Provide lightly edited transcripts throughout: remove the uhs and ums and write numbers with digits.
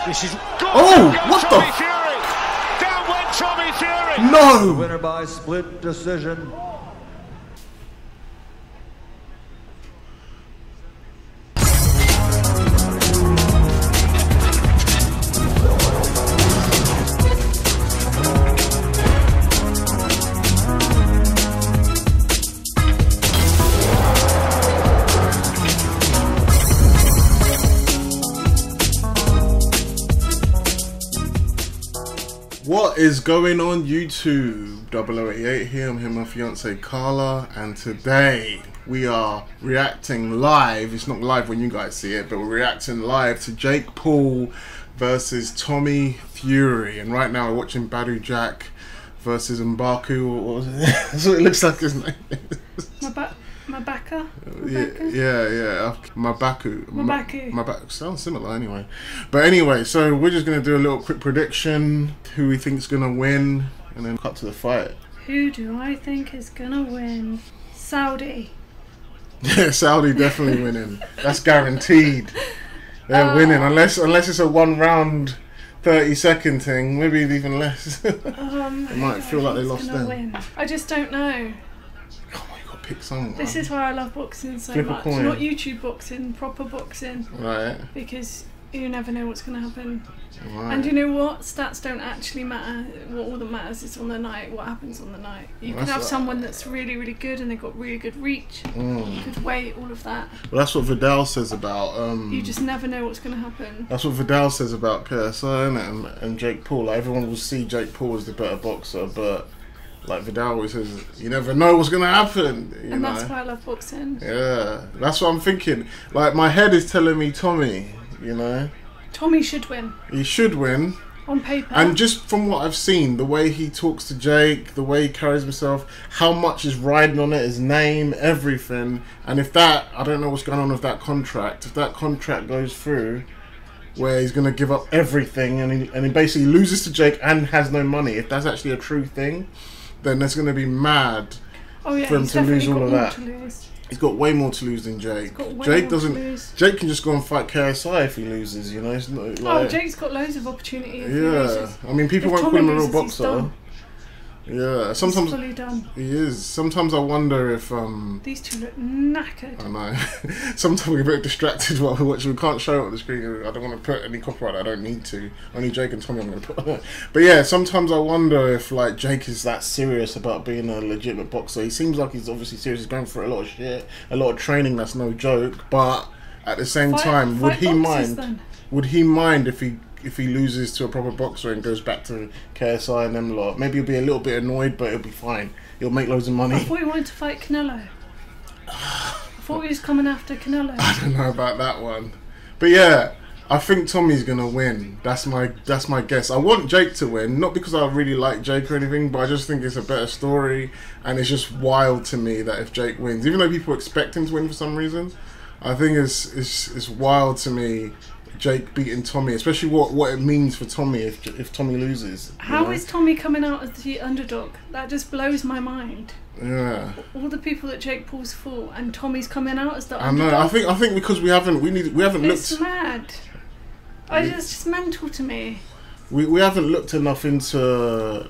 This is what the? Tommy Fury. Down went Tommy Fury. No. The winner by split decision. What is going on YouTube? 0088 here, I'm here with my fiance Carla, and today we are reacting live. It's not live when you guys see it, but we're reacting live to Jake Paul versus Tommy Fury. And right now we're watching Badu Jack versus Mbaku. What was it? That's what it looks like his name is. Mabaka? Yeah. Mabaku. Mabaku. Sounds similar anyway. But anyway, so we're just going to do a little quick prediction. Who we think's going to win. And then cut to the fight. Who do I think is going to win? Saudi. Yeah, Saudi definitely winning. That's guaranteed. They're winning. Unless it's a 1 round 30-second thing. Maybe even less. It might feel like they lost them. Win? I just don't know. Pick someone. This is why I love boxing so much. Not YouTube boxing, proper boxing. Right. Because you never know what's going to happen. Right. And you know what? Stats don't actually matter. What all that matters is on the night, what happens on the night. You can have someone that's really, really good and they've got really good reach, good weight, all of that. Well, that's what Vidal says about... you just never know what's going to happen. That's what Vidal says about PSN and Jake Paul. Like, everyone will see Jake Paul as the better boxer, but... like Vidal always says, you never know what's going to happen. You know? That's why I love boxing. Yeah, that's what I'm thinking. Like, my head is telling me Tommy, you know. Tommy should win. He should win. On paper. And just from what I've seen, the way he talks to Jake, the way he carries himself, how much is riding on it, his name, everything. And if that, I don't know what's going on with that contract. If that contract goes through, where he's going to give up everything and he basically loses to Jake and has no money, if that's actually a true thing, then that's going to be mad for him to lose all of that. He's got way more to lose than Jake. Jake doesn't. Jake can just go and fight KSI if he loses. You know, it's not like, Jake's got loads of opportunity. If he yeah, loses. I mean, people won't call him a real boxer. Yeah, sometimes he's fully done. He is. Sometimes I wonder if these two look knackered. I know. Sometimes we're a bit distracted while we're watching. We can't show it on the screen. I don't want to put any copyright. I don't need to. Only Jake and Tommy I'm going to put on it. But yeah, sometimes I wonder if like Jake is that serious about being a legitimate boxer. He seems like he's obviously serious. He's going through a lot of shit, a lot of training. That's no joke. But at the same time, would he mind? Then? Would he mind if he loses to a proper boxer and goes back to KSI and them lot? Maybe he'll be a little bit annoyed, but he'll be fine. He'll make loads of money. I thought he wanted to fight Canelo. I thought he was coming after Canelo. I don't know about that one. But yeah, I think Tommy's gonna win. That's my guess. I want Jake to win, not because I really like Jake or anything, but I just think it's a better story, and it's just wild to me that if Jake wins, even though people expect him to win for some reason, I think it's wild to me. Jake beating Tommy, especially what it means for Tommy if Tommy loses. How is Tommy coming out as the underdog? That just blows my mind. Yeah. All the people that Jake Paul's fought and Tommy's coming out as the underdog. I know. I think because we haven't looked. It's mad. It's just mental to me. We haven't looked enough into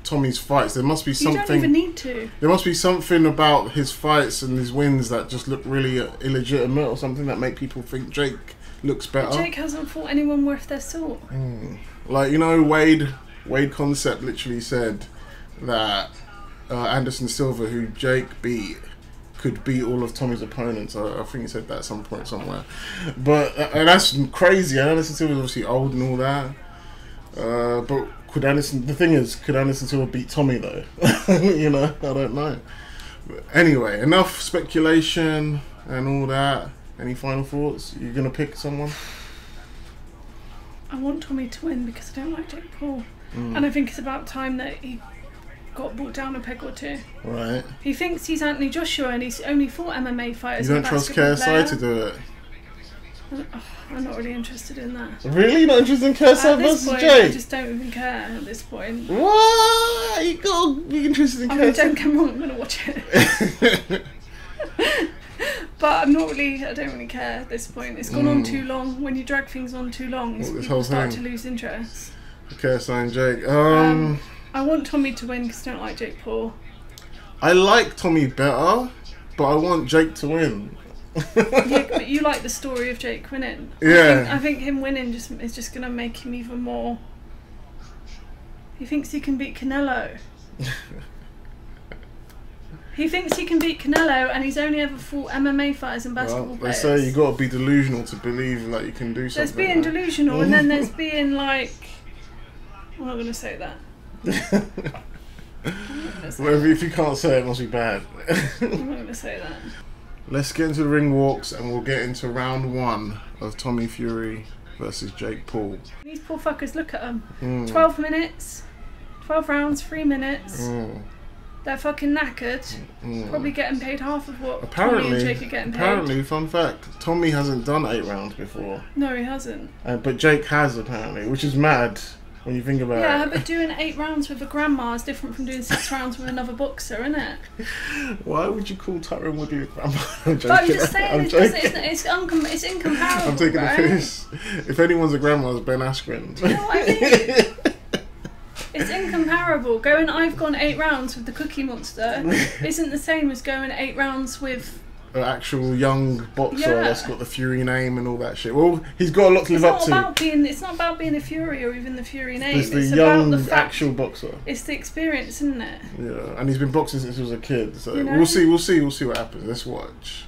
Tommy's fights. There must be something. You don't even need to. There must be something about his fights and his wins that just look really illegitimate, or something that make people think Jake looks better. But Jake hasn't fought anyone worth their salt. Like, you know, Wade Concept literally said that Anderson Silva, who Jake beat, could beat all of Tommy's opponents. I think he said that at some point somewhere. But that's crazy. Anderson Silva's obviously old and all that. But could Anderson Silva beat Tommy though? You know, I don't know. But anyway, enough speculation and all that. Any final thoughts? You're gonna pick someone? I want Tommy to win because I don't like Jake Paul, and I think it's about time that he got brought down a peg or two. Right. He thinks he's Anthony Joshua and he's only fought MMA fighters. You don't trust KSI to do it? I'm not really interested in that. Really? You're not interested in KSI versus Jake? I just don't even care at this point. What? You gotta be interested in KSI. Don't get me wrong, I'm gonna watch it. But I don't really care at this point. It's gone on too long. When you drag things on too long, people start to lose interest. Okay, so Jake. I want Tommy to win because I don't like Jake Paul. I like Tommy better, but I want Jake to win. Yeah, but you like the story of Jake winning. Yeah. I think him winning is just going to make him even more... He thinks he can beat Canelo. He thinks he can beat Canelo, and he's only ever fought MMA fighters and basketball players. They say you got to be delusional to believe that you can do something. There's being delusional, and then there's being like... I'm not going to say that. Well, if you can't say it, it must be bad. I'm not going to say that. Let's get into the ring walks, and we'll get into round 1 of Tommy Fury versus Jake Paul. These poor fuckers, look at them. 12 minutes, 12 rounds, 3 minutes. They're fucking knackered. Probably getting paid half of what Tommy and Jake are getting paid. Apparently, fun fact, Tommy hasn't done 8 rounds before. No, he hasn't. But Jake has, apparently, which is mad when you think about it. Yeah, but doing 8 rounds with a grandma is different from doing 6 rounds with another boxer, isn't it? Why would you call Tyron Woodley a grandma? I'm joking. But I'm just saying, it's incomparable. I'm taking right? the piss. If anyone's a grandma, it's Ben Askren. You know what I mean? It's incomparable. I've gone 8 rounds with the Cookie Monster isn't the same as going 8 rounds with an actual young boxer that's got the Fury name and all that shit. Well, he's got a lot to live up to. It's not about being a Fury or even the Fury name. It's the young actual boxer. It's the experience, isn't it? Yeah, and he's been boxing since he was a kid. So we'll see what happens. Let's watch.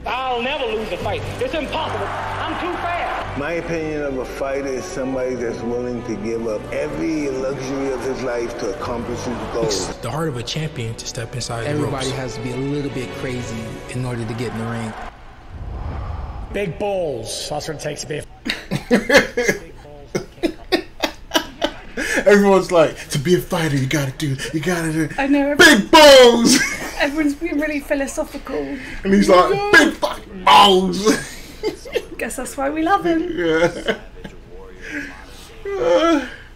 I'll never lose a fight. It's impossible. I'm too fast. My opinion of a fighter is somebody that's willing to give up every luxury of his life to accomplish his goals. It's the heart of a champion to step inside the ropes. Everybody has to be a little bit crazy in order to get in the ring. Big balls. That's what it takes to be. Everyone's like, to be a fighter, you gotta do. I know. Big balls. Everyone's being really philosophical. And he's like, big fucking balls. Guess that's why we love him. Yeah.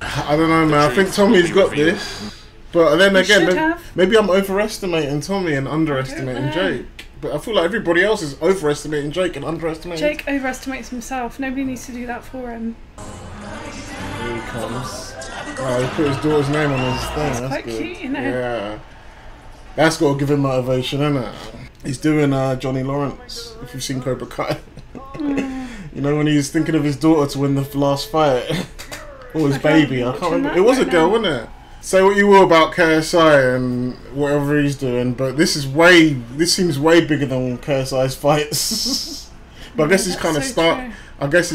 I don't know, man. I think Tommy's got this. But then again, maybe I'm overestimating Tommy and underestimating Jake. But I feel like everybody else is overestimating Jake and underestimating... Jake overestimates himself. Nobody needs to do that for him. Here he comes. Oh, he put his daughter's name on his thing. That's quite good. Cute, you know. Yeah. That's got to give him motivation, isn't it? He's doing Johnny Lawrence, if you've seen Cobra Kai. You know, when he's thinking of his daughter to win the last fight. Or his baby, I can't remember. It was a girl, wasn't it? Say what you will about KSI and whatever he's doing, but this seems way bigger than KSI's fights. But I guess he's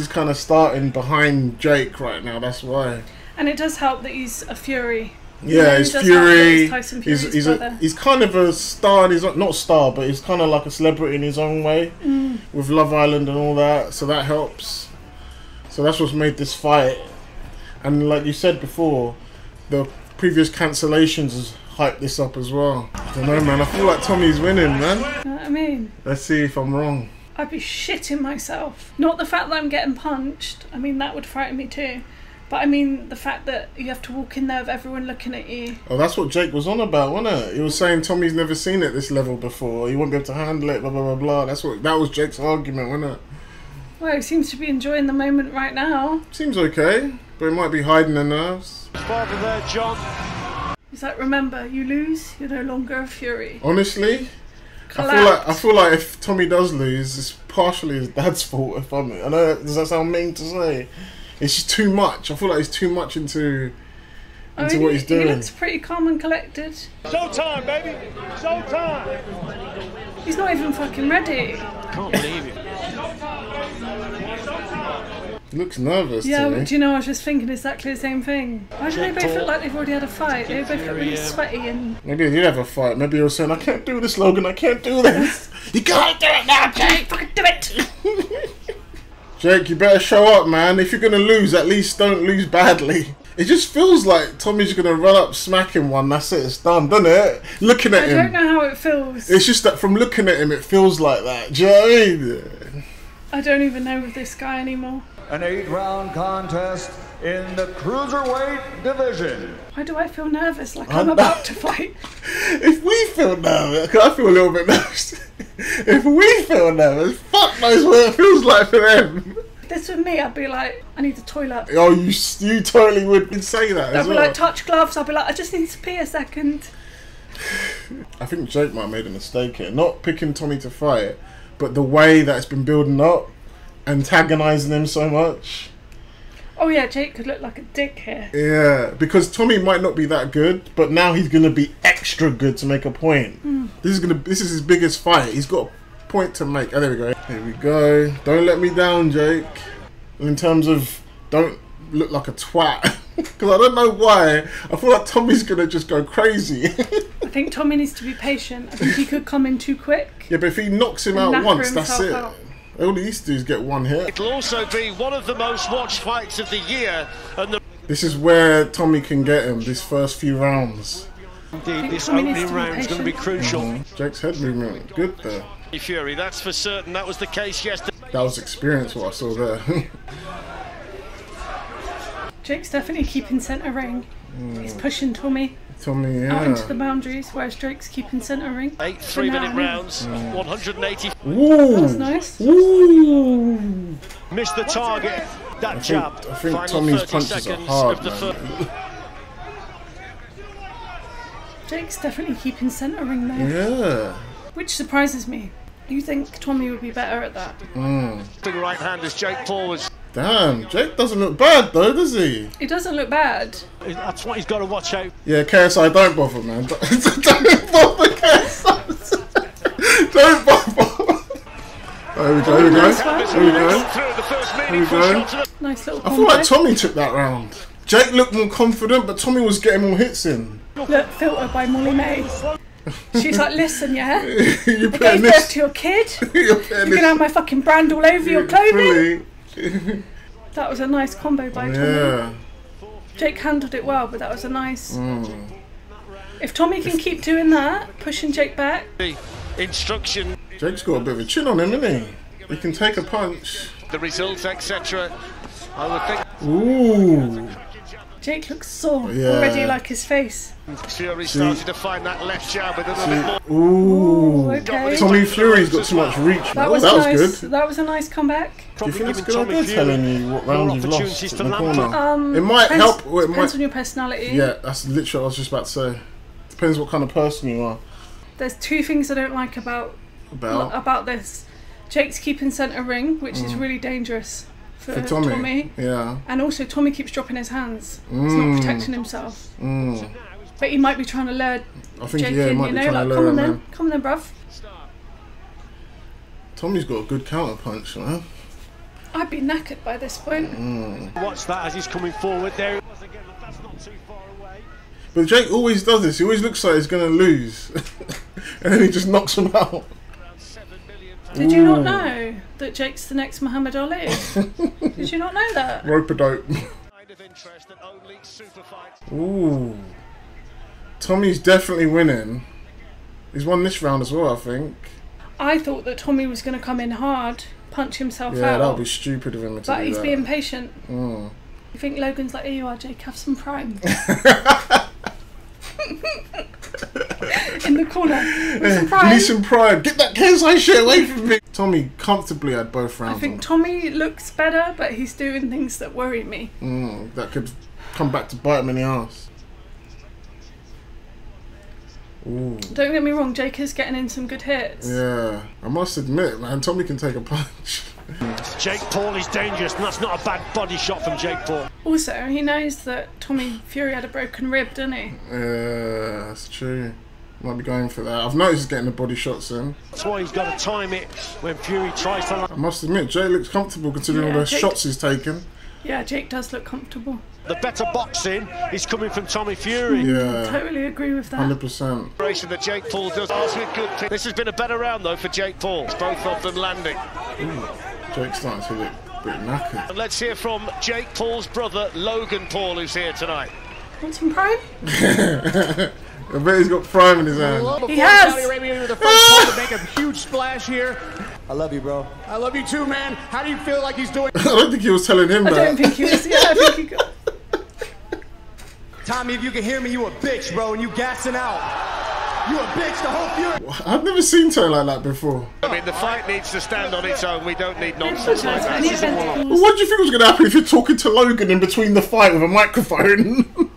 kind of starting behind Jake right now. That's why. And it does help that he's a Fury. Yeah, he's Fury. He's he's kind of a star. And he's not a star, but he's kind of like a celebrity in his own way with Love Island and all that. So that helps. So that's what's made this fight. And like you said before, the previous cancellations has hyped this up as well. I don't know, man. I feel like Tommy's winning, man. You know what I mean? Let's see if I'm wrong. I'd be shitting myself. Not the fact that I'm getting punched. I mean, that would frighten me too. But I mean, the fact that you have to walk in there with everyone looking at you. Oh, that's what Jake was on about, wasn't it? He was saying Tommy's never seen it this level before. He won't be able to handle it, blah, blah, blah, blah. That was Jake's argument, wasn't it? Well, he seems to be enjoying the moment right now. Seems okay, but he might be hiding the nerves. Spot there, John. He's like, remember, you lose, you're no longer a Fury. Honestly, I feel like if Tommy does lose, it's partially his dad's fault. I know, does that sound mean to say? It's just too much. I feel like he's too much into what he's doing. He looks pretty calm and collected. Showtime, baby! Showtime! He's not even fucking ready. Can't believe it. He looks nervous. Yeah, but do you know, I was just thinking exactly the same thing. Why do they both look like they've already had a fight? They both look really sweaty and... Maybe they did have a fight. Maybe he was saying, I can't do this, Logan, I can't do this. You gotta do it now, Jake! Fucking do it! Jake, you better show up, man. If you're going to lose, at least don't lose badly. It just feels like Tommy's going to run up, smack him one, that's it, it's done, doesn't it? Looking at him. I don't know how it feels. It's just that from looking at him, it feels like that. Do you know what I mean? I don't even know this guy anymore. An 8-round contest in the cruiserweight division. Why do I feel nervous like I'm about to fight? If we feel nervous, I feel a little bit nervous. If we feel nervous, fuck knows what it feels like for them. If this was me, I'd be like, I need the toilet. Oh, you totally would say that I'd be like, touch gloves. I'd be like, I just need to pee a second. I think Jake might have made a mistake here. Not picking Tommy to fight, but the way that it's been building up, antagonising him so much. Oh yeah, Jake could look like a dick here. Yeah, because Tommy might not be that good, but now he's gonna be extra good to make a point. This is his biggest fight. He's got a point to make. Oh, there we go. Here we go. Don't let me down, Jake. In terms of don't look like a twat. Because I don't know why. I feel like Tommy's gonna just go crazy. I think Tommy needs to be patient. I think he could come in too quick. Yeah, but if he knocks him out once, that's it. Out. All he needs to do is get one hit. It'll also be one of the most watched fights of the year. And this is where Tommy can get him, these first few rounds. Indeed, this opening round is going to be crucial. Jake's head movement, good there. Fury, that's for certain. That was the case yesterday. That was experience, what I saw there. Jake's definitely keeping centre ring. He's pushing Tommy. Out into the boundaries, whereas Drake's keeping centre ring. 8 3-minute rounds, 180. Ooh. That was nice. Ooh. Missed the target. That jab. I think Tommy's punches are hard, man. Jake's definitely keeping centre ring there. Yeah. Which surprises me. You think Tommy would be better at that? Big right hand as Jake Paul was. Damn, Jake doesn't look bad though, does he? He doesn't look bad. That's what he's got to watch out. Yeah, KSI, don't bother, man. Don't bother, KSI. Don't bother. There we go, Here we go. Nice little combo. I feel like Tommy took that round. Jake looked more confident, but Tommy was getting more hits in. Look, filter by Molly May. She's like, listen, yeah? You're I gave birth to your kid. You're gonna have my fucking brand all over your clothing. That was a nice combo by Tommy. Yeah. Jake handled it well, but that was a nice... If Tommy can keep doing that, pushing Jake back... Instruction. Jake's got a bit of a chin on him, isn't he? He can take a punch. The results, etc. I would think. Ooh. Jake looks sore already, like his face. Fury started to find that left jab with a little bit more. Ooh. Okay. Tommy Fury's got too much reach. That was nice. Good. That was a nice comeback. Do you think it's a good idea telling you what round you've lost in the corner? It might depends, help. It depends on your personality. Yeah, that's literally what I was just about to say. Depends what kind of person you are. There's two things I don't like about this. Jake's keeping centre ring, which is really dangerous for Tommy. Yeah. And also Tommy keeps dropping his hands. He's not protecting himself. But he might be trying to lure Jake in, you know, like, come on then, bruv. Tommy's got a good counter punch, man. I'd be knackered by this point. Watch that as he's coming forward there. That's not too far away. But Jake always does this. He always looks like he's going to lose. And then he just knocks him out. Did you not know that Jake's the next Muhammad Ali? Did you not know that? Rope-a-dope. Ooh. Tommy's definitely winning. He's won this round as well, I think. I thought that Tommy was going to come in hard, punch himself out. Yeah, that would be stupid of him to do that. But he's being patient. You think Logan's like, here you are, Jake, have some prime. In the corner. Some prime. You need some prime. Get that KSI shit away from me. Tommy comfortably had both rounds. I think Tommy looks better, but he's doing things that worry me. That could come back to bite him in the ass. Ooh. Don't get me wrong, Jake is getting in some good hits. Yeah, I must admit, man, Tommy can take a punch. Jake Paul is dangerous, and that's not a bad body shot from Jake Paul. Also, he knows that Tommy Fury had a broken rib, doesn't he? Yeah, that's true. Might be going for that. I've noticed he's getting the body shots in. That's why he's got to time it when Fury tries to... I must admit, Jake looks comfortable considering all the shots he's taken. Yeah, Jake does look comfortable. The better boxing is coming from Tommy Fury. Yeah. Totally agree with that. 100%. That Jake Paul does. This has been a better round, though, for Jake Paul. Both of them landing. Jake's starting to look a bit knackered. And let's hear from Jake Paul's brother, Logan Paul, who's here tonight. Want some prime? I bet he's got prime in his hand. He has! Saudi Arabia with the first ball to make a huge splash here. I love you, bro. I love you too, man. How do you feel like he's doing? I don't think he was telling him that. I don't think he was. Yeah, I think he got. Tommy, if you can hear me, you a bitch, bro, and you gassing out. You a bitch, the whole fury. I've never seen Tony like that before. I mean, the fight needs to stand on its own. We don't need nonsense like that. Well, what do you think was going to happen if you're talking to Logan in between the fight with a microphone?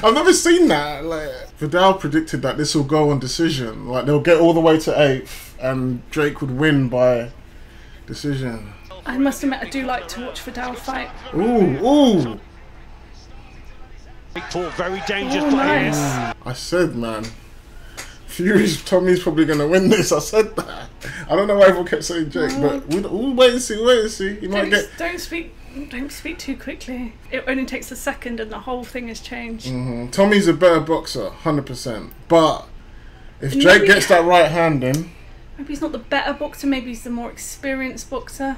I've never seen that. Like, Vidal predicted that this will go on decision. Like, they'll get all the way to 8th and Drake would win by decision. I must admit, I do like to watch Vidal fight. Ooh. Very dangerous. Nice. I said, man. Tommy's probably going to win this. I said that. I don't know why everyone kept saying Jake, but we'll wait and see. He might get... Don't speak too quickly. It only takes a second and the whole thing has changed. Tommy's a better boxer, 100%. But if Jake gets that right hand in... Maybe he's not the better boxer, maybe he's the more experienced boxer.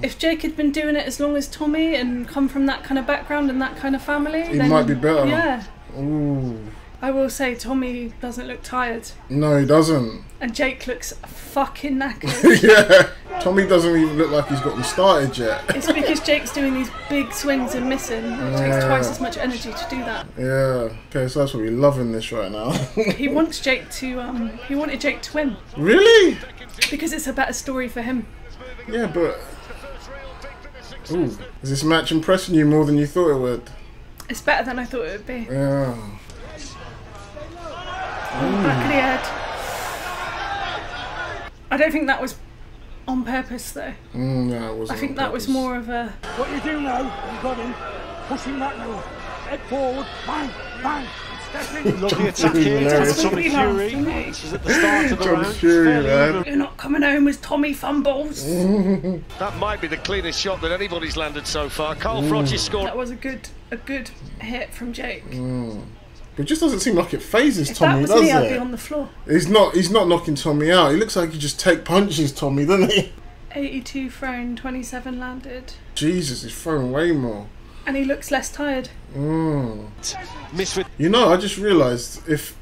If Jake had been doing it as long as Tommy and come from that kind of background and that kind of family, he might be better. Yeah. Ooh. I will say Tommy doesn't look tired. No, he doesn't. And Jake looks fucking knackered. Yeah. Tommy doesn't even look like he's gotten started yet. It's because Jake's doing these big swings and missing. It takes twice as much energy to do that. Yeah. Okay, so that's what we're loving this right now. He wants Jake to he wanted Jake to win. Really? Because it's a better story for him. Yeah, but ooh, is this match impressing you more than you thought it would? It's better than I thought it would be. Yeah. Back of the head. I don't think that was on purpose though. No, it wasn't. I think that was more of a... What you do now, you got him. Push him back now. Head forward. Bang, bang. Step in. Lovely attack here. Tommy Fury. This is at the start of the round. Fury, man. You're not coming home with Tommy fumbles. That might be the cleanest shot that anybody's landed so far. Carl Froch scored. That was a good hit from Jake. But it just doesn't seem like it phases If Tommy, that was does me, it? I'd be on the floor. He's not knocking Tommy out. He looks like he just take punches, Tommy, doesn't he? 82 thrown, 27 landed. Jesus, he's throwing way more. And he looks less tired. Miss with. You know, I just realised if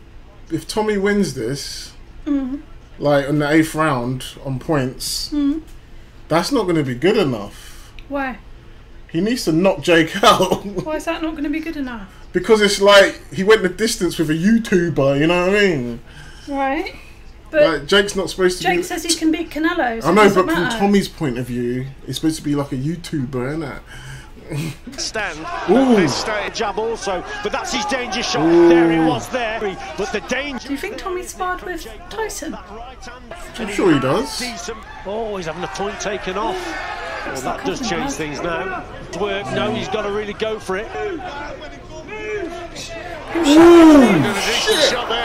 Tommy wins this, like in the 8th round on points, that's not going to be good enough. Why? He needs to knock Jake out. Why is that not going to be good enough? Because it's like he went the distance with a YouTuber, you know what I mean? Right. But like Jake's not supposed to be... Jake says he can beat Canelo, so I know, it doesn't but from matter. Tommy's point of view, it's supposed to be like a YouTuber, isn't it? Stand. Ooh. This jab also, but that's his danger shot. There it was there. But the danger. Do you think Tommy sparred with Tyson? I'm sure he does. Oh, he's having a point taken off. Well, that does change things now. Work. No, he's got to really go for it. Shit.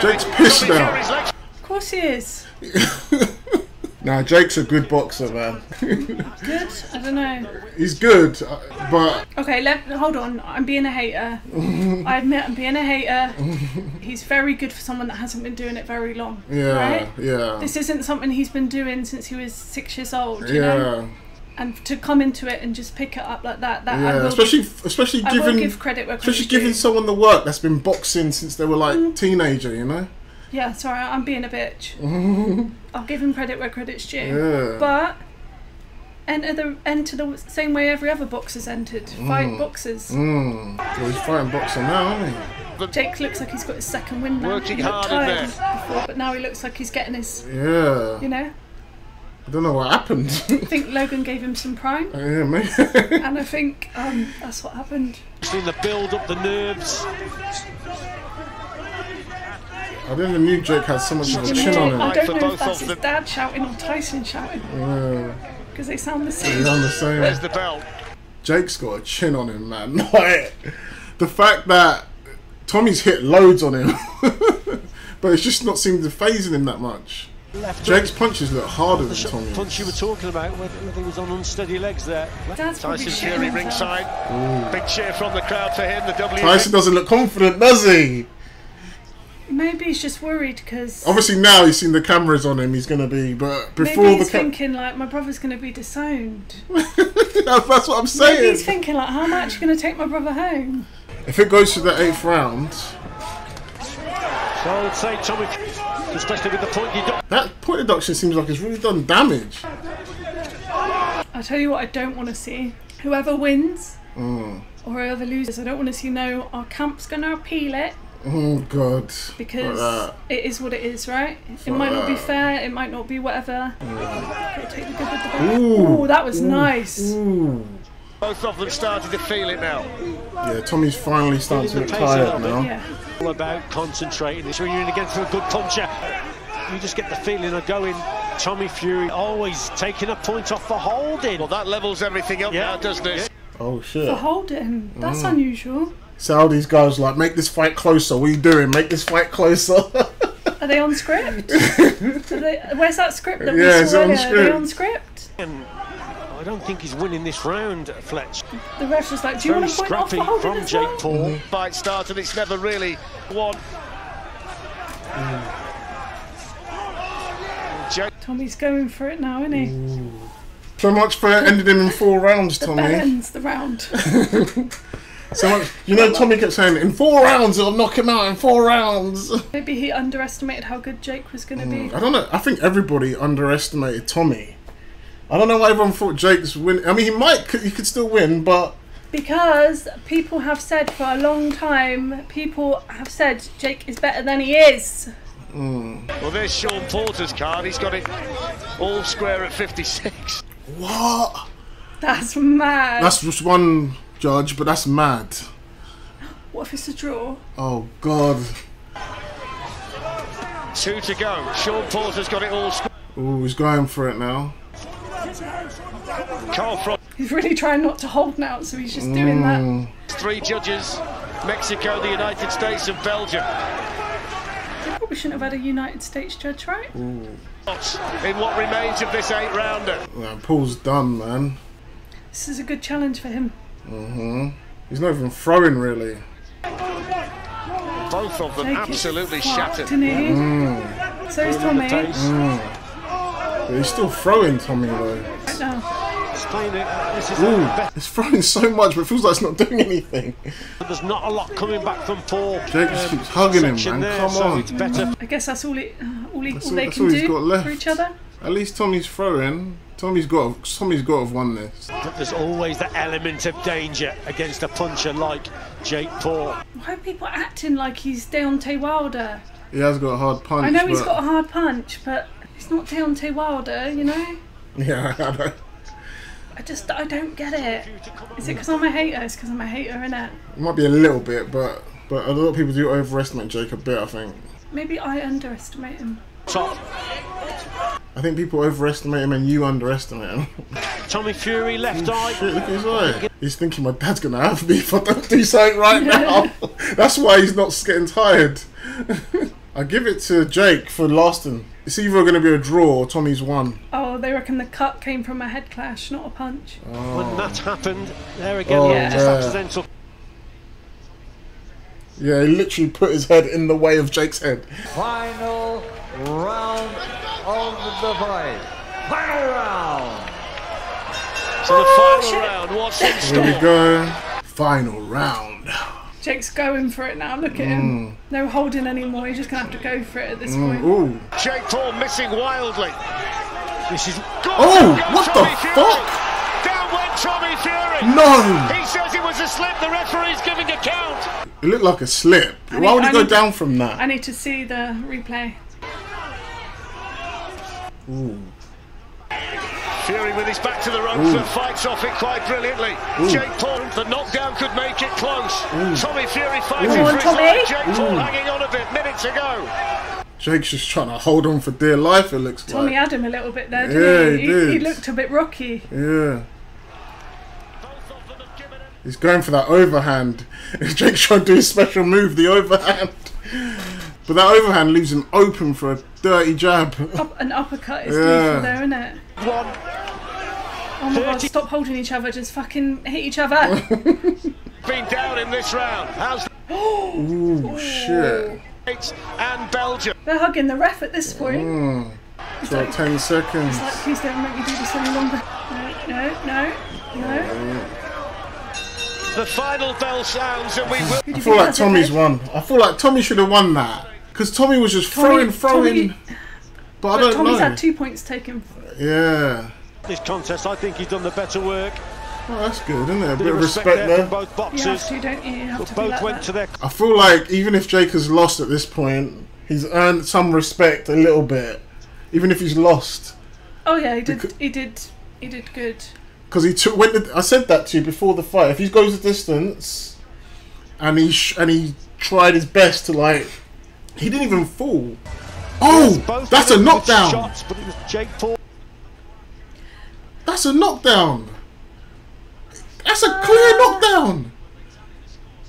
Jake's pissed now. Of course he is. Nah, Jake's a good boxer, man. Good? I don't know. He's good, but... Okay, hold on. I'm being a hater. I admit I'm being a hater. He's very good for someone that hasn't been doing it very long. Yeah, right? yeah. This isn't something he's been doing since he was 6 years old, you know? And to come into it and just pick it up like that, I will give credit where credit's due. giving someone the work that's been boxing since they were like teenager, you know? Yeah, sorry, I'm being a bitch. I'll give him credit where credit's due. Yeah. But enter the same way every other boxer's entered. Fight boxers. Well, he's fighting boxer now, isn't he? Jake looks like he's got his second win now. Working he looked hard in tired there. before, but now he looks like he's getting his. Yeah. You know. I don't know what happened. I think Logan gave him some prime. Yeah, maybe. And I think that's what happened. Seeing the build up, the nerves. I never knew Jake had so much of a chin on him. I don't know if that's his dad shouting or Tyson shouting. Yeah. Because they sound the same. They sound the same. There's the belt. Jake's got a chin on him, man. Like, the fact that Tommy's hit loads on him, but it's just not seemed to phase him that much. Jake's punches look harder than Tommy's. Punch you were talking about, whether he was on unsteady legs there. Tyson Fury ringside. Big cheer from the crowd for him. The W. Tyson doesn't look confident, does he? Maybe he's just worried because... Obviously now he's seen the cameras on him, he's going to be, but before maybe he's the thinking like, my brother's going to be disowned. that's what I'm saying. Maybe he's thinking like, how much are you going to take my brother home? If it goes to the 8th round... So I would say Tommy... especially with the point deduction. That point deduction seems like it's really done damage. I'll tell you what I don't want to see. Whoever wins or whoever loses, I don't want to see our camp's going to appeal it. Oh God. Because it is what it is, right? It might not be fair, it might not be whatever. Gotta take the good with the bad. Ooh, that was nice. Ooh. Both of them started to feel it now. Yeah, Tommy's finally starting to get tired now. Yeah. All about concentrating. It's when you're in against a good puncher. You just get the feeling of going. Tommy Fury always taking a point off for holding. Well, that levels everything up now, doesn't it? Yeah. Oh shit. For holding? That's unusual. So all these guys like, make this fight closer. What are you doing? Make this fight closer. Are they on script? Where's that script that we saw earlier? Are they on script? I don't think he's winning this round, Fletch. The ref's just like, do you want to point off for holding from as Jake well? Paul. Fight started, it's never really won. Tommy's going for it now, isn't he? So much for ending him in 4 rounds, Tommy. The bell ends the round. So much, you know, Tommy kept saying, in 4 rounds, it'll knock him out in 4 rounds. Maybe he underestimated how good Jake was going to be. I don't know. I think everybody underestimated Tommy. I don't know why everyone thought Jake's win. I mean, he could still win, but... Because people have said for a long time, people have said Jake is better than he is. Well, there's Sean Porter's card. He's got it all square at 56. What? That's mad. That's just one judge, but that's mad. What if it's a draw? Oh, God. 2 to go. Sean Porter's got it all square. Oh, he's going for it now. He's really trying not to hold now, so he's just doing that. 3 judges, Mexico, the United States and Belgium. They probably shouldn't have had a United States judge, right? In what remains of this 8-rounder. Yeah, Paul's done, man. This is a good challenge for him. He's not even throwing, really. Both of them Jake absolutely fucked, shattered. So is Tommy. But he's still throwing, Tommy, though. Right now. It's throwing so much, but it feels like it's not doing anything. There's not a lot coming back from Paul. Jake just keeps hugging him, man. Come on. It's better. I guess that's all they can he's do got left for each other. At least Tommy's throwing. Tommy's got to have won this. But there's always the element of danger against a puncher like Jake Paul. Why are people acting like he's Deontay Wilder? He has got a hard punch. I know he's got a hard punch, but it's not Deontay Wilder, you know? Yeah, I know. I don't get it. Is it because I'm a hater? It's because I'm a hater, innit? It might be a little bit, but a lot of people do overestimate Jake a bit, I think. Maybe I underestimate him. Top. I think people overestimate him and you underestimate him. Tommy Fury, left eye. Shit, look at his eye. He's thinking my dad's going to have me if I don't do something right now. That's why he's not getting tired. I give it to Jake for lasting. It's either going to be a draw or Tommy's won. Oh, they reckon the cut came from a head clash, not a punch. When that happened, there again, just accidental. Yeah, he literally put his head in the way of Jake's head. Final round of the fight. Final round. So the final round, what's in store? Here we go. Final round. Jake's going for it now, look at him. No holding anymore, he's just going to have to go for it at this point. Ooh. Jake Paul missing wildly. This is... what the fuck? Down went Tommy Fury. No! He says it was a slip, the referee's giving a count. It looked like a slip. Why would he go down from that? I need to see the replay. Ooh. Fury with his back to the ropes and fights off it quite brilliantly. Jake Paul, the knockdown could make it close. Tommy Fury fighting for his life. Jake Paul hanging on a bit, minutes ago. Jake's just trying to hold on for dear life, it looks like. Tommy had him a little bit there, didn't he? He did. He looked a bit rocky. Yeah. He's going for that overhand. Jake's trying to do his special move, the overhand. But that overhand leaves him open for a dirty jab. An uppercut is lethal there, isn't it? One. Oh my god, stop holding each other, just fucking hit each other. Been down in this round. How's Ooh, shit. And Belgium. They're hugging the ref at this point. It's like 10 seconds. It's like, please don't make me do this any longer. No. The final bell sounds and we will... I feel like Tommy's won. I feel like Tommy should have won that. Because Tommy was just throwing. But I don't know. Tommy's had 2 points taken. Yeah. This contest, I think he's done the better work. Oh, that's good, isn't it? A bit of respect there. From both boxers. You have to, don't you? You have to both went to their... I feel like even if Jake has lost at this point, he's earned some respect a little bit. Even if he's lost. Oh yeah, he did. He did good. Because he took. I said that to you before the fight. If he goes the distance, and he tried his best to like, he didn't even fall. Oh, that's a knockdown. Shots, but it was Jake Paul. That's a knockdown. That's a clear knockdown.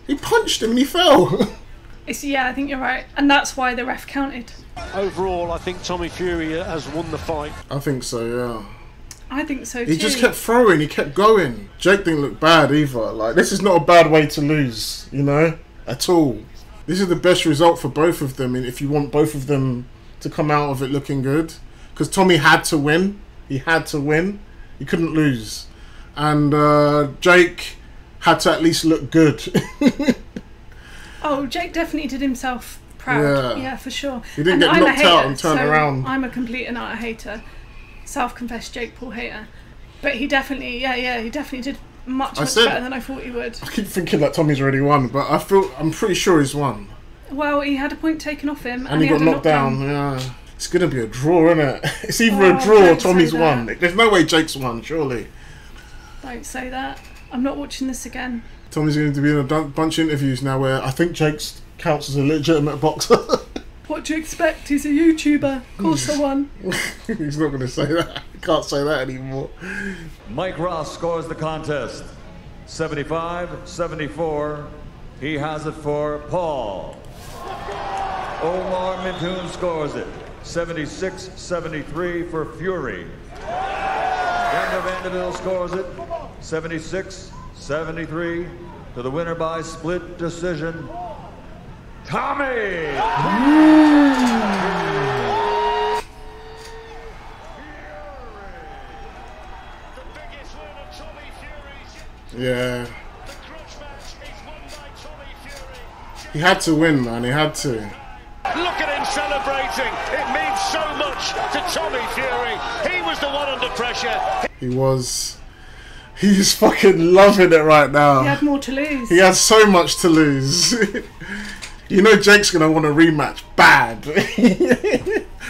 He punched him and he fell. Yeah, I think you're right, and that's why the ref counted. Overall, I think Tommy Fury has won the fight. I think so, yeah. I think so too. He just kept throwing, he kept going. Jake didn't look bad either. Like, this is not a bad way to lose, you know, at all. This is the best result for both of them, if you want both of them to come out of it looking good. Because Tommy had to win. He had to win. He couldn't lose. And Jake had to at least look good. Oh, Jake definitely did himself proud. Yeah, for sure. He didn't get knocked out and turn around. I'm a complete and utter hater. Self-confessed Jake Paul hater. But he definitely, he definitely did much better than I thought he would. I keep thinking that Tommy's already won, but I'm pretty sure he's won. Well, he had a point taken off him. And he got knocked down. Yeah. It's going to be a draw, isn't it? It's either a draw or Tommy's won. There's no way Jake's won, surely. Don't say that. I'm not watching this again. Tommy's going to be in a bunch of interviews now where I think Jake counts as a legitimate boxer. What do you expect? He's a YouTuber. Of course I won. He's not going to say that. He can't say that anymore. Mike Ross scores the contest. 75-74. He has it for Paul. Omar Mintoon scores it. 76-73 for Fury. Daniel Vanderbilt scores it. 76-73 to the winner by split decision, Tommy. Yeah. He had to win, man. He had to. Look at him celebrating. It means so much to Tommy Fury. He was the one under pressure. He's fucking loving it right now. He had more to lose. He has so much to lose. You know Jake's going to want a rematch bad.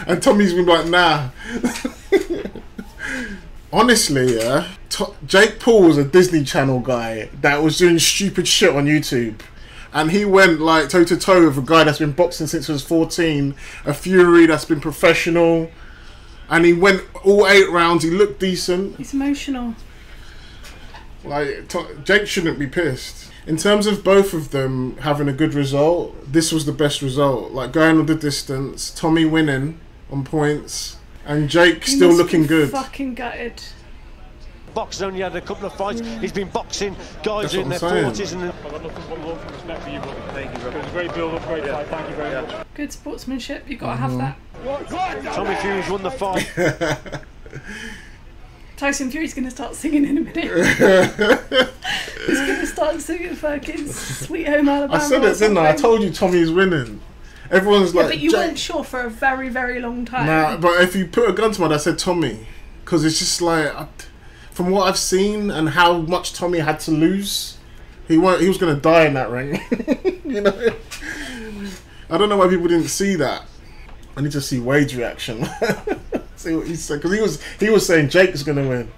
And Tommy's been like, nah. Honestly, yeah, Jake Paul was a Disney Channel guy that was doing stupid shit on YouTube. And he went like toe to toe with a guy that's been boxing since he was 14, a Fury that's been professional, and he went all 8 rounds. He looked decent. He's emotional. Like Jake shouldn't be pissed. In terms of both of them having a good result, this was the best result. Like going on the distance, Tommy winning on points, and Jake still looking good. Fucking gutted. Boxing only had a couple of fights. He's been boxing guys in their 40s and. I've got nothing but love and respect for you, buddy. Thank you very much. It was a great build-up, great fight. Thank you very much. Good sportsmanship. You got to have that. Tommy Fury's won the fight. Tyson Fury's going to start singing in a minute. He's going to start singing fucking Sweet Home Alabama. I said it, didn't I? I told you Tommy's winning. Everyone's like, but you weren't sure for a very, very long time. Nah, but if you put a gun to my head, I said Tommy, because it's just like, from what I've seen and how much Tommy had to lose, he was going to die in that ring. You know, I don't know why people didn't see that. I need to see Wade's reaction. See what he said, because he was saying Jake was going to win,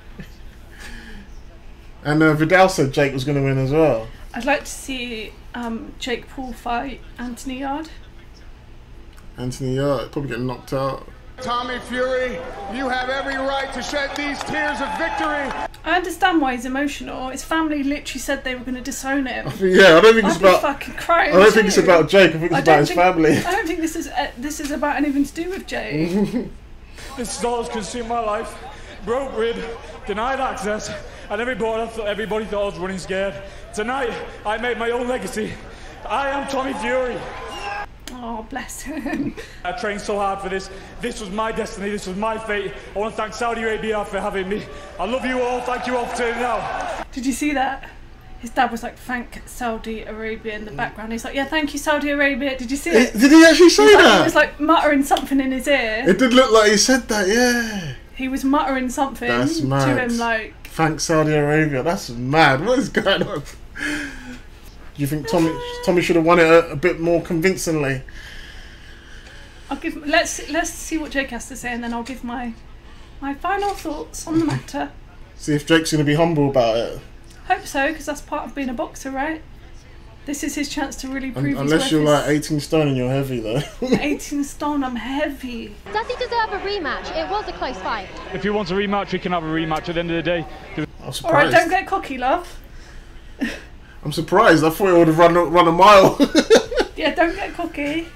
and Vidal said Jake was going to win as well. I'd like to see Jake Paul fight Anthony Yarde. Anthony Yarde probably getting knocked out. Tommy Fury, you have every right to shed these tears of victory. I understand why he's emotional. His family literally said they were going to disown him. Yeah, I don't think it's about. Fucking crying. I don't think it's about Jake. I think it's about his family. I don't think this is about anything to do with Jake. This thought consumed my life. Broke rib, denied access, and everybody thought I was running scared. Tonight, I made my own legacy. I am Tommy Fury. Oh, bless him. I trained so hard for this. This was my destiny. This was my fate. I want to thank Saudi Arabia for having me. I love you all. Thank you all for turning out. Did you see that? His dad was like, thank Saudi Arabia in the background. He's like, yeah, thank you, Saudi Arabia. Did you see it? Did he actually say that? He was like muttering something in his ear. It did look like he said that, yeah. He was muttering something mad. to him like... Thank Saudi Arabia. That's mad. What is going on? Do you think Tommy should have won it a bit more convincingly? I'll give. Let's see what Jake has to say, and then I'll give my final thoughts on the matter. See if Jake's going to be humble about it. Hope so, because that's part of being a boxer, right? This is his chance to really prove his worth. Unless you're like 18 stone and you're heavy, though. 18 stone, I'm heavy. Does he deserve a rematch? It was a close fight. If he wants a rematch, we can have a rematch at the end of the day. I'm surprised. All right, don't get cocky, love. I'm surprised. I thought he would have run a mile. Yeah, don't get cocky.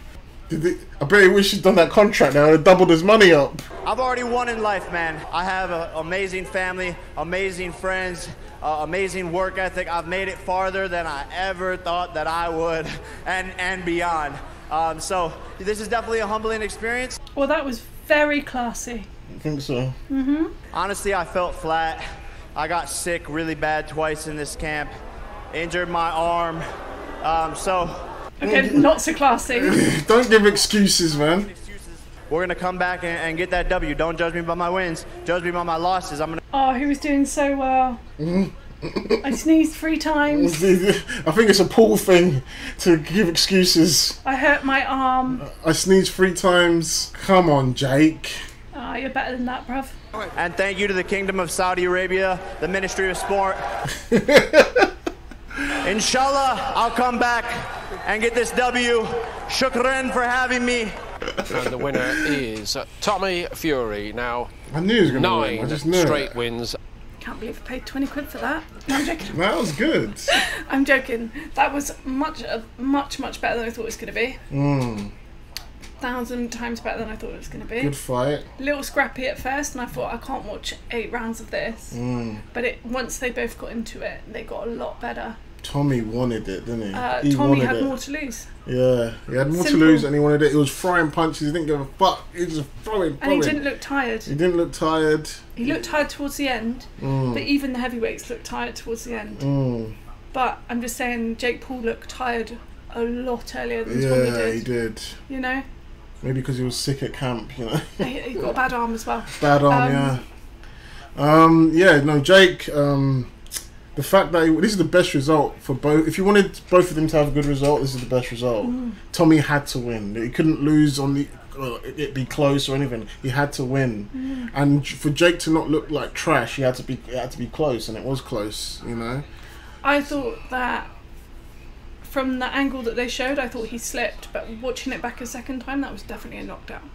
I bet he wish he'd done that contract now and doubled his money up. I've already won in life, man. I have an amazing family, amazing friends, amazing work ethic. I've made it farther than I ever thought that I would, and beyond. So this is definitely a humbling experience. Well, that was very classy. I think so. Mm-hmm. Honestly, I felt flat. I got sick really bad twice in this camp. Injured my arm. Okay, not so classy. Don't give excuses, man. We're gonna come back and get that W. Don't judge me by my wins. Judge me by my losses. Oh, he was doing so well. I sneezed 3 times. I think it's a Paul thing to give excuses. I hurt my arm. I sneezed 3 times. Come on, Jake. Oh, you're better than that, bruv. And thank you to the Kingdom of Saudi Arabia, the Ministry of Sport. Inshallah, I'll come back and get this W. Shukran for having me. And the winner is Tommy Fury. Now, I knew he was going to win. I just knew straight wins. Can't believe I paid 20 quid for that. No, I'm joking. That was good. I'm joking. That was much better than I thought it was going to be. 1,000 times better than I thought it was going to be. Good fight. A little scrappy at first, and I thought I can't watch 8 rounds of this. But once they both got into it, they got a lot better. Tommy wanted it, didn't he? Tommy had more to lose. Yeah, he had more to lose and he wanted it. He was throwing punches, he didn't give a fuck. He was just throwing. And he didn't look tired. He didn't look tired. He looked tired towards the end, but even the heavyweights looked tired towards the end. But I'm just saying, Jake Paul looked tired a lot earlier than Tommy did. Yeah, he did. You know? Maybe because he was sick at camp, you know? He got a bad arm as well. Bad arm, yeah. Yeah, no, Jake... the fact that this is the best result for both. If you wanted both of them to have a good result, this is the best result. Tommy had to win. He couldn't lose on the it be close or anything. He had to win, and for Jake to not look like trash, he had to be close, and it was close. You know. I thought that from the angle that they showed, I thought he slipped, but watching it back a second time, that was definitely a knockdown.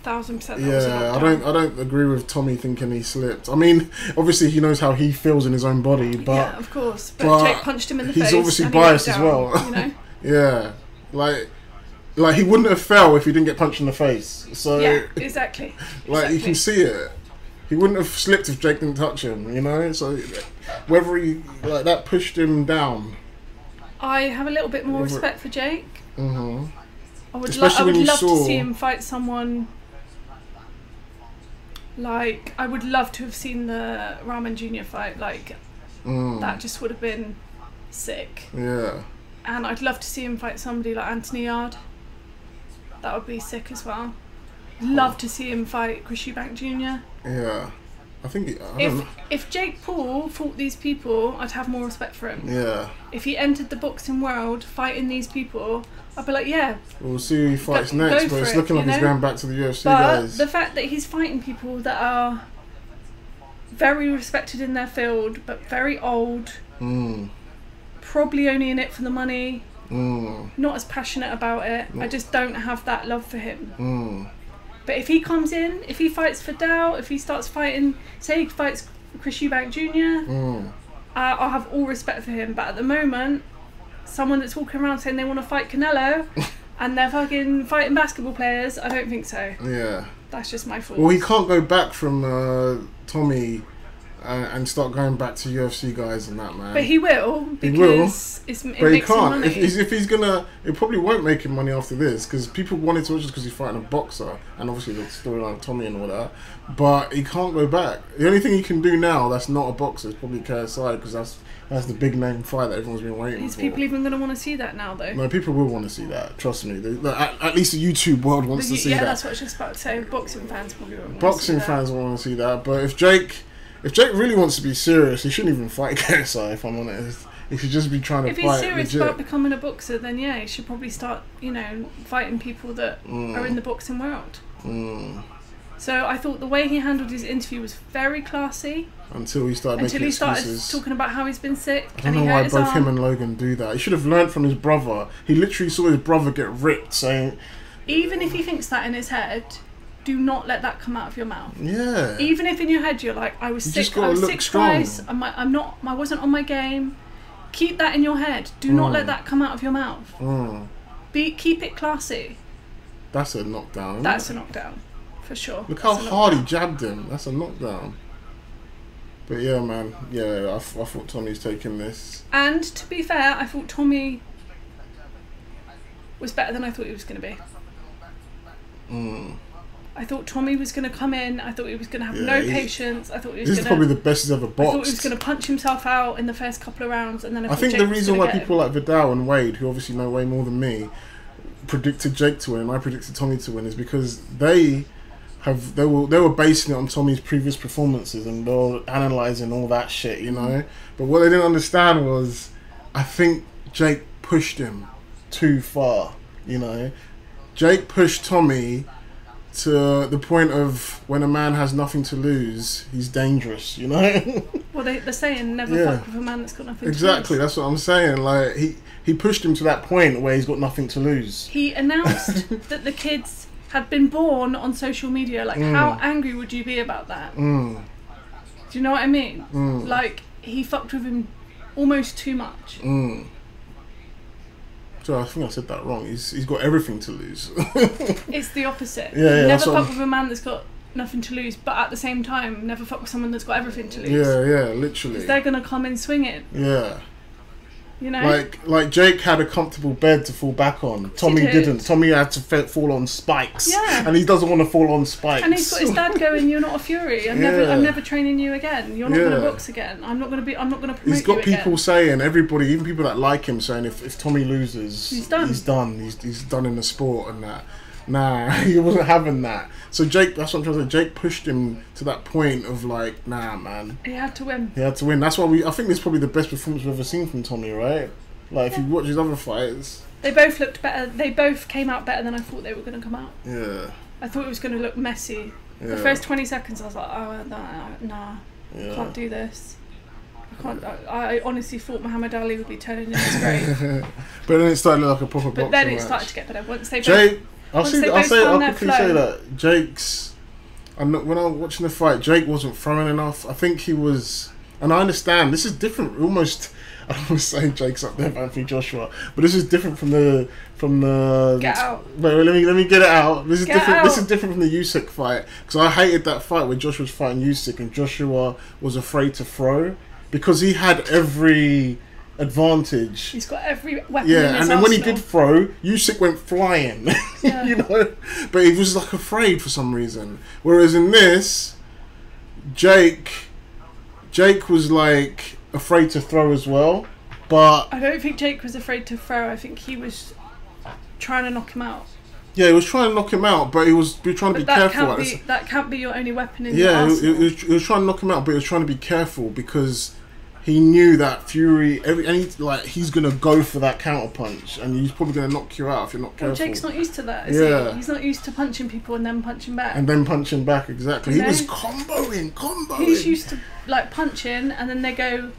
1,000%. Yeah, I don't agree with Tommy thinking he slipped. I mean, obviously he knows how he feels in his own body, but yeah, of course. But Jake punched him in the face. He's obviously biased as well. You know? Yeah, like he wouldn't have fell if he didn't get punched in the face. So yeah, exactly. You can see it. He wouldn't have slipped if Jake didn't touch him. You know, so whether he that pushed him down. I have a little bit more respect for Jake. I would love to see him fight someone. Like, I would love to have seen the Rahman Jr. fight. Like, that just would have been sick. Yeah. And I'd love to see him fight somebody like Anthony Yard. That would be sick as well. Love to see him fight Chris Eubank Jr. Yeah. I think... If Jake Paul fought these people, I'd have more respect for him. Yeah. If he entered the boxing world fighting these people, I'd be like, yeah. We'll see who he fights next, but it's looking like he's going back to the UFC, guys. But the fact that he's fighting people that are very respected in their field, but very old, probably only in it for the money, not as passionate about it. I just don't have that love for him. But if he comes in, if he fights for Dow, if he starts fighting, say he fights Chris Eubank Jr., I'll have all respect for him. But at the moment, someone that's walking around saying they want to fight Canelo and they're fucking fighting basketball players, I don't think so. Yeah. That's just my fault. Well, he can't go back from Tommy and start going back to UFC guys and that, man. But he will. Because it but he makes him can't. money. If he's gonna, it probably won't make him money after this because people wanted to watch this because he's fighting a boxer and obviously the storyline of Tommy and all that. But he can't go back. The only thing he can do now that's not a boxer is probably KSI because that's the big name fight that everyone's been waiting for. Is people even going to want to see that now, though? No, people will want to see that. Trust me. At least the YouTube world wants to see that. Yeah, that's what I was just about to say. Boxing fans probably won't want Boxing fans will want to see that. But if Jake really wants to be serious, he shouldn't even fight KSI, if I'm honest. He should just be trying to fight legit. If he's serious legit. about becoming a boxer, then yeah, he should probably start, fighting people that are in the boxing world. So I thought the way he handled his interview was very classy. Until he started talking about how he's been sick. I don't know why both him and Logan do that. He should have learned from his brother. He literally saw his brother get ripped, saying... Even if he thinks that in his head, do not let that come out of your mouth. Yeah. Even if in your head you're like, I was sick twice, I wasn't on my game. Keep that in your head. Do not let that come out of your mouth. Keep it classy. That's a knockdown. That's a knockdown. For sure. Look how hard he jabbed him. That's a knockdown. But yeah, man. Yeah, I thought Tommy's taking this. And to be fair, I thought Tommy was better than I thought he was going to be. I thought Tommy was going to come in. I thought he was going to have no patience. I thought he was This is probably the best he's ever boxed. I thought he was going to punch himself out in the first couple of rounds, and then I think the reason why people like Vidal and Wade, who obviously know way more than me, predicted Jake to win and I predicted Tommy to win is because they were basing it on Tommy's previous performances and they were analysing all that shit, But what they didn't understand was, I think Jake pushed him too far, Jake pushed Tommy to the point of when a man has nothing to lose, he's dangerous, Well, they're saying never fuck with a man that's got nothing to lose. Exactly, that's what I'm saying. Like he pushed him to that point where he's got nothing to lose. He announced that the kids had been born on social media. Like, how angry would you be about that? Do you know what I mean? Like, he fucked with him almost too much. So I think I said that wrong. He's got everything to lose. It's the opposite. Yeah, never fuck with a man that's got nothing to lose, but at the same time, never fuck with someone that's got everything to lose. Yeah, literally. Because they're gonna come in swinging. Yeah. Like Jake had a comfortable bed to fall back on. Tommy didn't. Tommy had to fall on spikes. Yeah. And he doesn't want to fall on spikes. And he's got his dad going, "You're not a Fury. I'm never training you again. You're not going to box again. I'm not going to promote you." He's got people saying, everybody, even people that like him, saying if Tommy loses, he's done. He's done in the sport and that. Nah, he wasn't having that. So Jake, that's what I'm trying to say. Jake pushed him to that point of like, nah, man. He had to win. He had to win. That's why I think this is probably the best performance we've ever seen from Tommy, right? Like, if you watch his other fights. They both looked better. They both came out better than I thought they were going to come out. Yeah. I thought it was going to look messy. Yeah. The first 20 seconds, I was like, oh, nah, can't do this. I honestly thought Muhammad Ali would be turning in his grave. But then it started to look like a proper boxing match. But then it started to get better. Once they I'll quickly say that Jake's... when I was watching the fight, Jake wasn't throwing enough. I think he was... And I understand, this is different, almost... I don't want to say Jake's up there with Anthony Joshua, but this is different from the... Get out. Wait, let me get it out. This is different. This is different from the Usyk fight, because I hated that fight where Joshua was fighting Usyk and Joshua was afraid to throw because he had every advantage. He's got every weapon in his and then when he did throw, Usyk went flying. Yeah. But he was like afraid for some reason. Whereas in this, Jake was like afraid to throw as well. But I don't think Jake was afraid to throw. I think he was trying to knock him out. Yeah, he was trying to knock him out, but he was trying to be careful. That can't be your only weapon in your arsenal. He was trying to knock him out, but he was trying to be careful because he knew that Fury, he's gonna go for that counter punch, and he's probably gonna knock you out if you're not careful. Well, Jake's not used to that, is he? He's not used to punching people and then punching back. Exactly. He was comboing. He's used to like punching, and then they go.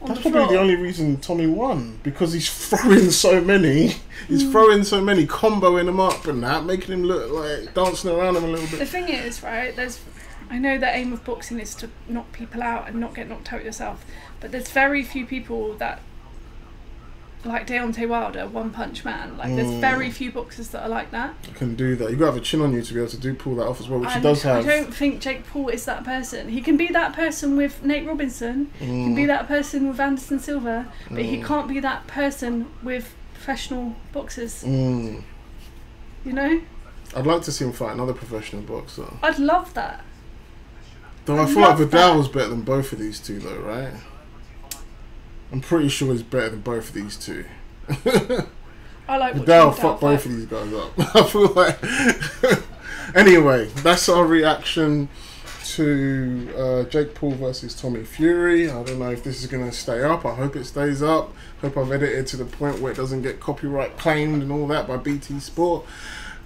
That's probably the only reason Tommy won, because he's throwing so many. He's throwing so many, comboing them up and that, making him look like dancing around him a little bit. The thing is, right, I know the aim of boxing is to knock people out and not get knocked out yourself, but there's very few people that like Deontay Wilder, one punch man. Like there's very few boxers that are like that. You can do that. You got to have a chin on you to be able to pull that off as well, which he And does have. I don't think Jake Paul is that person. He can be that person with Nate Robinson. He can be that person with Anderson Silva, but he can't be that person with professional boxers. You know? I'd like to see him fight another professional boxer. I'd love that. Though I feel like Vidal was better than both of these two, though, right? I'm pretty sure he's better than both of these two. I like Vidal fucked both of these guys up. I feel like. Anyway, that's our reaction to Jake Paul versus Tommy Fury. I don't know if this is going to stay up. I hope it stays up. Hope I've edited to the point where it doesn't get copyright claimed and all that by BT Sport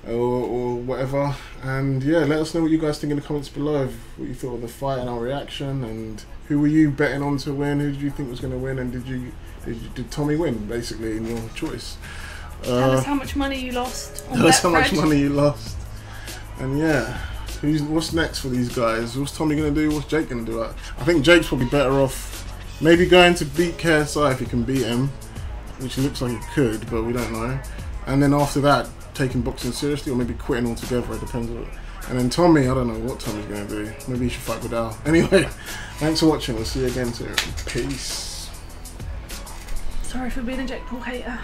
or whatever. And yeah, let us know what you guys think in the comments below of what you thought of the fight and our reaction, and who were you betting on to win? Who did you think was going to win? And did Tommy win, basically, in your choice? Tell us how much money you lost on Tell us how Betfred. much money you lost. And yeah, what's next for these guys? What's Tommy going to do? What's Jake going to do? I think Jake's probably better off maybe going to beat KSI if he can beat him, which looks like he could, but we don't know. And then after that, taking boxing seriously, or maybe quitting altogether. It depends on it. And then Tommy, I don't know what Tommy's going to do. Maybe he should fight Vidal. Anyway, thanks for watching. We'll see you again soon. Peace. Sorry for being a Jake Paul hater.